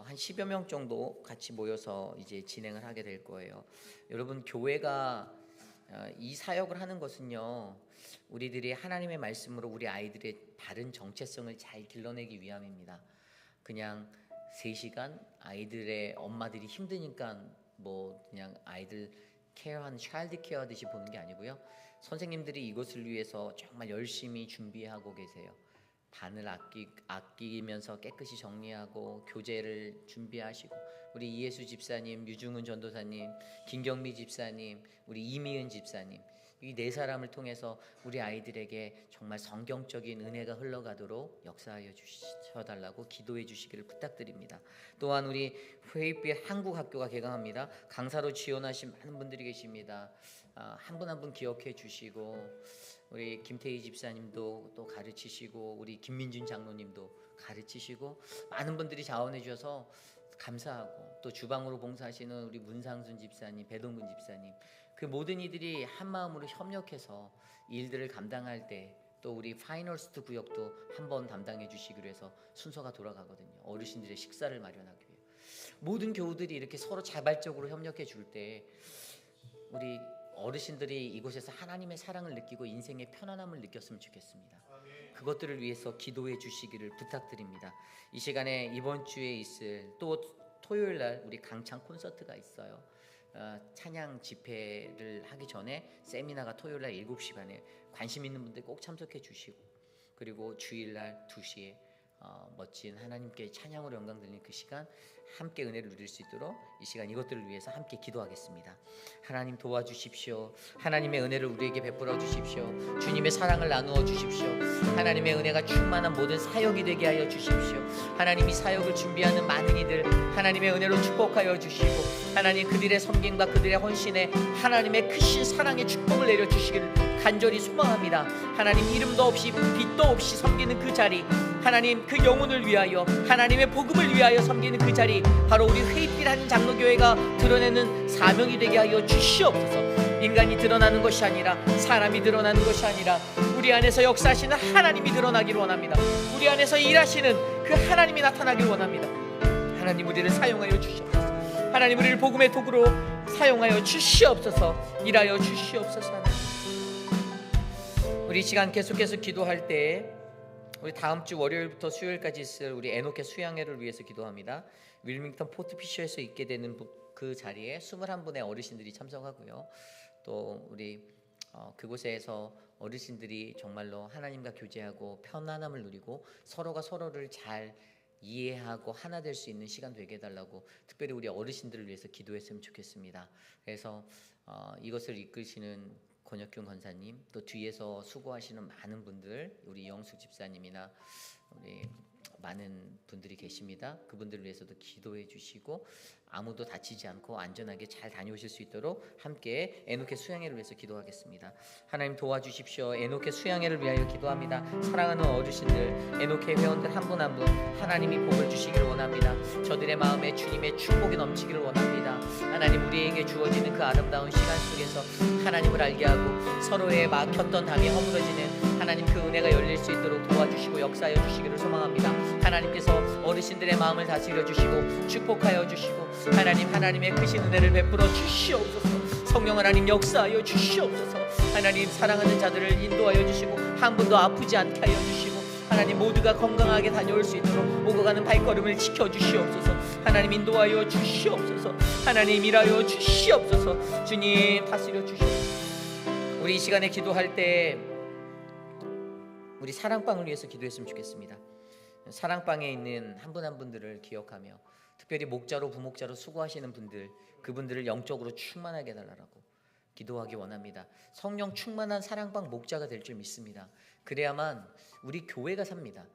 한 10여 명 정도 같이 모여서 이제 진행을 하게 될 거예요. 여러분 교회가 이 사역을 하는 것은요. 우리들이 하나님의 말씀으로 우리 아이들의 바른 정체성을 잘 길러내기 위함입니다. 그냥 3시간 아이들의 엄마들이 힘드니까 뭐 그냥 아이들 케어하는 차일드 케어 하듯이 보는 게 아니고요. 선생님들이 이것을 위해서 정말 열심히 준비하고 계세요. 반을 아끼면서 깨끗이 정리하고 교재를 준비하시고, 우리 이예수 집사님, 유중은 전도사님, 김경미 집사님, 우리 이미은 집사님, 이 네 사람을 통해서 우리 아이들에게 정말 성경적인 은혜가 흘러가도록 역사하여 주셔달라고 기도해 주시기를 부탁드립니다. 또한 우리 회의빛 한국학교가 개강합니다. 강사로 지원하신 많은 분들이 계십니다. 한 분 한 분 기억해 주시고, 우리 김태희 집사님도 또 가르치시고, 우리 김민준 장로님도 가르치시고, 많은 분들이 자원해 주셔서 감사하고, 또 주방으로 봉사하시는 우리 문상순 집사님, 배동근 집사님, 그 모든 이들이 한 마음으로 협력해서 일들을 감당할 때, 또 우리 파이널스트 구역도 한번 담당해 주시기로 해서 순서가 돌아가거든요. 어르신들의 식사를 마련하기 위해 모든 교우들이 이렇게 서로 자발적으로 협력해 줄 때 우리 어르신들이 이곳에서 하나님의 사랑을 느끼고 인생의 편안함을 느꼈으면 좋겠습니다. 그것들을 위해서 기도해 주시기를 부탁드립니다. 이 시간에 이번 주에 있을, 또 토요일 날 우리 강창 콘서트가 있어요. 찬양 집회를 하기 전에 세미나가 토요일 날 7시 반에 관심 있는 분들 꼭 참석해 주시고, 그리고 주일 날 2시에 멋진 하나님께 찬양으로 영광 드리는 그 시간 함께 은혜를 누릴 수 있도록 이 시간 이것들을 위해서 함께 기도하겠습니다. 하나님 도와주십시오. 하나님의 은혜를 우리에게 베풀어 주십시오. 주님의 사랑을 나누어 주십시오. 하나님의 은혜가 충만한 모든 사역이 되게 하여 주십시오. 하나님이 사역을 준비하는 많은 이들 하나님의 은혜로 축복하여 주시고, 하나님 그들의 섬김과 그들의 헌신에 하나님의 크신 사랑의 축복을 내려 주시기를 간절히 소망합니다. 하나님 이름도 없이 빛도 없이 섬기는 그 자리, 하나님 그 영혼을 위하여 하나님의 복음을 위하여 섬기는 그 자리, 바로 우리 회의빛 한 장로교회가 드러내는 사명이 되게 하여 주시옵소서. 인간이 드러나는 것이 아니라, 사람이 드러나는 것이 아니라 우리 안에서 역사하시는 하나님이 드러나기를 원합니다. 우리 안에서 일하시는 그 하나님이 나타나기를 원합니다. 하나님 우리를 사용하여 주시옵소서. 하나님 우리를 복음의 도구로 사용하여 주시옵소서. 일하여 주시옵소서. 하나님, 우리 시간 계속해서 기도할 때 우리 다음 주 월요일부터 수요일까지 있을 우리 에녹의 수양회를 위해서 기도합니다. 윌밍턴 포트피셔에서 있게 되는 그 자리에 21분의 어르신들이 참석하고요. 또 우리 그곳에서 어르신들이 정말로 하나님과 교제하고 편안함을 누리고 서로가 서로를 잘 이해하고 하나 될 수 있는 시간 되게 해달라고 특별히 우리 어르신들을 위해서 기도했으면 좋겠습니다. 그래서 이것을 이끄시는 권혁균 권사님, 또 뒤에서 수고하시는 많은 분들, 우리 이영숙 집사님이나 우리 많은 분들이 계십니다. 그분들을 위해서도 기도해 주시고, 아무도 다치지 않고 안전하게 잘 다녀오실 수 있도록 함께 에녹의 수양회를 위해서 기도하겠습니다. 하나님 도와주십시오. 에녹의 수양회를 위하여 기도합니다. 사랑하는 어르신들, 에녹의 회원들 한 분 한 분 하나님이 복을 주시기를 원합니다. 저들의 마음에 주님의 축복이 넘치기를 원합니다. 하나님 우리에게 주어지는 그 아름다운 시간 속에서 하나님을 알게 하고 서로의 막혔던 담이 허물어지는 하나님 그 은혜가 열릴 수 있도록 도와주시고 역사하여 주시기를 소망합니다. 하나님께서 어르신들의 마음을 다스려 주시고 축복하여 주시고, 하나님의 크신 은혜를 베풀어 주시옵소서. 성령 하나님 역사하여 주시옵소서. 하나님 사랑하는 자들을 인도하여 주시고 한 분도 아프지 않게 하여 주시고, 하나님 모두가 건강하게 다녀올 수 있도록 오고 가는 발걸음을 지켜주시옵소서. 하나님 인도하여 주시옵소서. 하나님 일하여 주시옵소서. 주님 다스려 주시옵소서. 우리 이 시간에 기도할 때 우리 사랑방을 위해서 기도했으면 좋겠습니다. 사랑방에 있는 한 분 한 분들을 기억하며, 특별히 목자로 부목자로 수고하시는 분들, 그분들을 영적으로 충만하게 해달라고 기도하기 원합니다. 성령 충만한 사랑방 목자가 될 줄 믿습니다. 그래야만 우리 교회가 삽니다.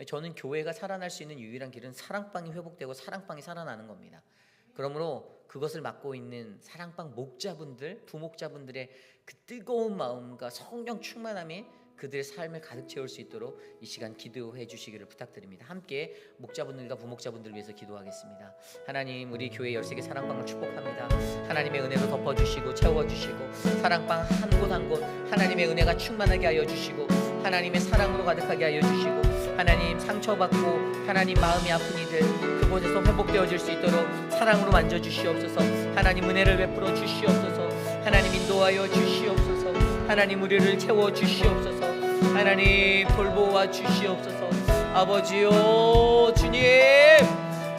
저는 교회가 살아날 수 있는 유일한 길은 사랑방이 회복되고 사랑방이 살아나는 겁니다. 그러므로 그것을 맡고 있는 사랑방 목자분들, 부목자분들의 그 뜨거운 마음과 성령 충만함이 그들의 삶을 가득 채울 수 있도록 이 시간 기도해 주시기를 부탁드립니다. 함께 목자분들과 부목자분들을 위해서 기도하겠습니다. 하나님 우리 교회 13개 사랑방을 축복합니다. 하나님의 은혜로 덮어주시고 채워주시고 사랑방 한 곳 한 곳 하나님의 은혜가 충만하게 하여 주시고 하나님의 사랑으로 가득하게 하여 주시고, 하나님 상처받고 하나님 마음이 아픈 이들 그곳에서 회복되어질 수 있도록 사랑으로 만져주시옵소서. 하나님 은혜를 베풀어 주시옵소서. 하나님 인도하여 주시옵소서. 하나님 우리를 채워주시옵소서. 하나님 돌보아 주시옵소서. 아버지요 주님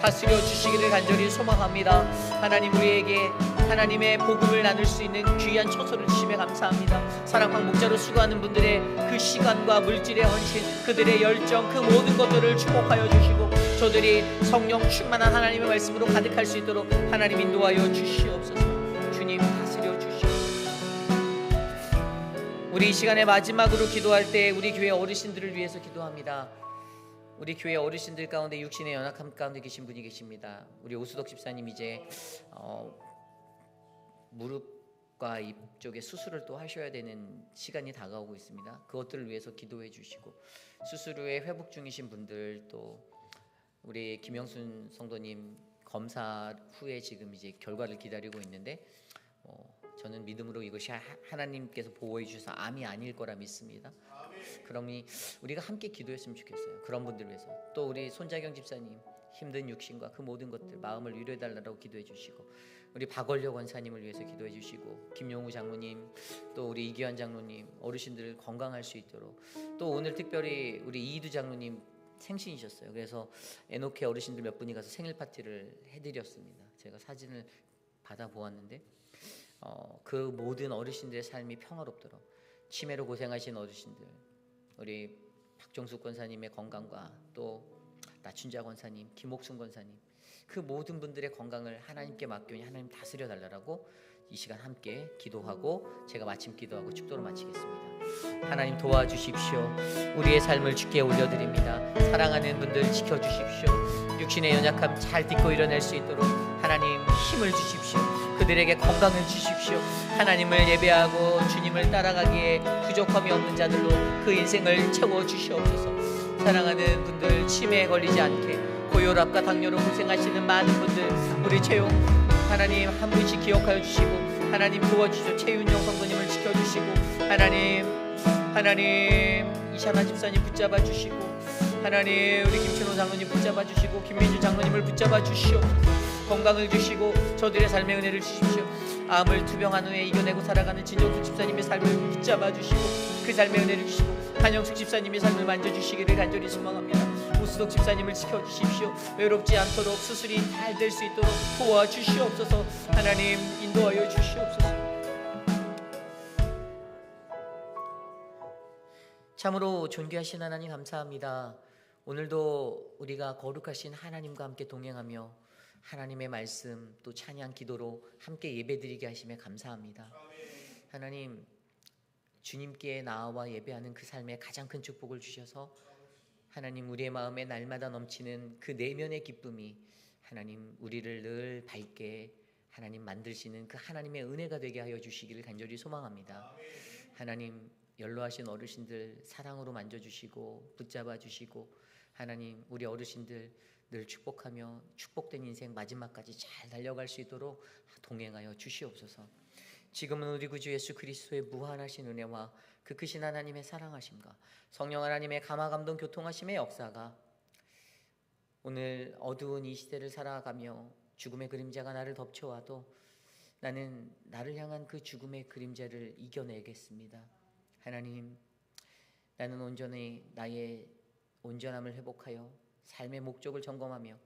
다스려 주시기를 간절히 소망합니다. 하나님 우리에게 하나님의 복음을 나눌 수 있는 귀한 처소를 주심에 감사합니다. 사랑방 목자로 수고하는 분들의 그 시간과 물질의 헌신, 그들의 열정, 그 모든 것들을 축복하여 주시고 저들이 성령 충만한 하나님의 말씀으로 가득할 수 있도록 하나님 인도하여 주시옵소서. 주님 다스려 주시옵소서. 우리 이 시간의 마지막으로 기도할 때 우리 교회 어르신들을 위해서 기도합니다. 우리 교회 어르신들 가운데 육신의 연약함 가운데 계신 분이 계십니다. 우리 오수덕 집사님 이제 무릎과 입 쪽에 수술을 또 하셔야 되는 시간이 다가오고 있습니다. 그것들을 위해서 기도해 주시고, 수술 후에 회복 중이신 분들, 또 우리 김영순 성도님 검사 후에 지금 이제 결과를 기다리고 있는데 저는 믿음으로 이것이 하나님께서 보호해 주셔서 암이 아닐 거라 믿습니다. 그러니 우리가 함께 기도했으면 좋겠어요. 그런 분들 위해서. 또 우리 손자경 집사님 힘든 육신과 그 모든 것들 마음을 위로해 달라고 기도해 주시고, 우리 박원려 권사님을 위해서 기도해 주시고, 김용우 장로님, 또 우리 이기환 장로님 어르신들 건강할 수 있도록, 또 오늘 특별히 우리 이희두 장로님 생신이셨어요. 그래서 에노케 어르신들 몇 분이 가서 생일 파티를 해드렸습니다. 제가 사진을 받아 보았는데 그 모든 어르신들의 삶이 평화롭도록, 치매로 고생하신 어르신들, 우리 박정숙 권사님의 건강과 또 나춘자 권사님, 김옥순 권사님, 그 모든 분들의 건강을 하나님께 맡기니 하나님 다스려 달라고 이 시간 함께 기도하고 제가 마침 기도하고 축도로 마치겠습니다. 하나님 도와주십시오. 우리의 삶을 주께 올려드립니다. 사랑하는 분들 지켜주십시오. 육신의 연약함 잘 딛고 일어날 수 있도록 하나님 힘을 주십시오. 그들에게 건강을 주십시오. 하나님을 예배하고 주님을 따라가기에 부족함이 없는 자들로 그 인생을 채워주시옵소서. 사랑하는 분들 치매에 걸리지 않게, 고혈압과 당뇨로 고생하시는 많은 분들, 우리 채용 하나님 한 분씩 기억하여 주시고 하나님 도와주시오. 최윤영 성도님을 지켜주시고 하나님 이샤나 집사님 붙잡아 주시고, 하나님 우리 김춘호 장로님 붙잡아 주시고, 김민주 장로님을 붙잡아 주시오. 건강을 주시고 저들의 삶의 은혜를 주십시오. 암을 투병한 후에 이겨내고 살아가는 진정수 집사님의 삶을 붙잡아 주시고 그 삶의 은혜를 주시고, 한영숙 집사님의 삶을 만져주시기를 간절히 소망합니다. 오수덕 집사님을 지켜주십시오. 외롭지 않도록 수술이 잘 될 수 있도록 도와주시옵소서. 하나님 인도하여 주시옵소서. 참으로 존귀하신 하나님 감사합니다. 오늘도 우리가 거룩하신 하나님과 함께 동행하며 하나님의 말씀 또 찬양 기도로 함께 예배드리게 하심에 감사합니다. 하나님, 주님께 나아와 예배하는 그 삶에 가장 큰 축복을 주셔서 하나님 우리의 마음에 날마다 넘치는 그 내면의 기쁨이 하나님 우리를 늘 밝게 하나님 만드시는 그 하나님의 은혜가 되게 하여 주시기를 간절히 소망합니다. 하나님 연로하신 어르신들 사랑으로 만져주시고 붙잡아 주시고, 하나님 우리 어르신들 늘 축복하며 축복된 인생 마지막까지 잘 달려갈 수 있도록 동행하여 주시옵소서. 지금은 우리 구주 예수 그리스도의 무한하신 은혜와 그 크신 하나님의 사랑하심과 성령 하나님의 감화감동 교통하심의 역사가 오늘 어두운 이 시대를 살아가며 죽음의 그림자가 나를 덮쳐와도 나는 나를 향한 그 죽음의 그림자를 이겨내겠습니다. 하나님, 나는 온전히 나의 온전함을 회복하여 삶의 목적을 점검하며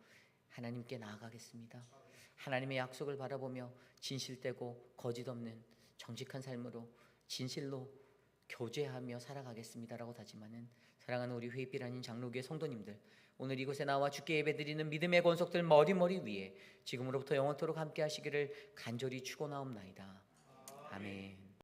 하나님께 나아가겠습니다. 하나님의 약속을 바라보며 진실되고 거짓 없는 정직한 삶으로 진실로 교제하며 살아가겠습니다라고 다짐하는 사랑하는 우리 회의빛 아닌 장로교회 성도님들, 오늘 이곳에 나와 주께 예배드리는 믿음의 권속들 머리머리 위에 지금으로부터 영원토록 함께 하시기를 간절히 축원하옵나이다. 아멘.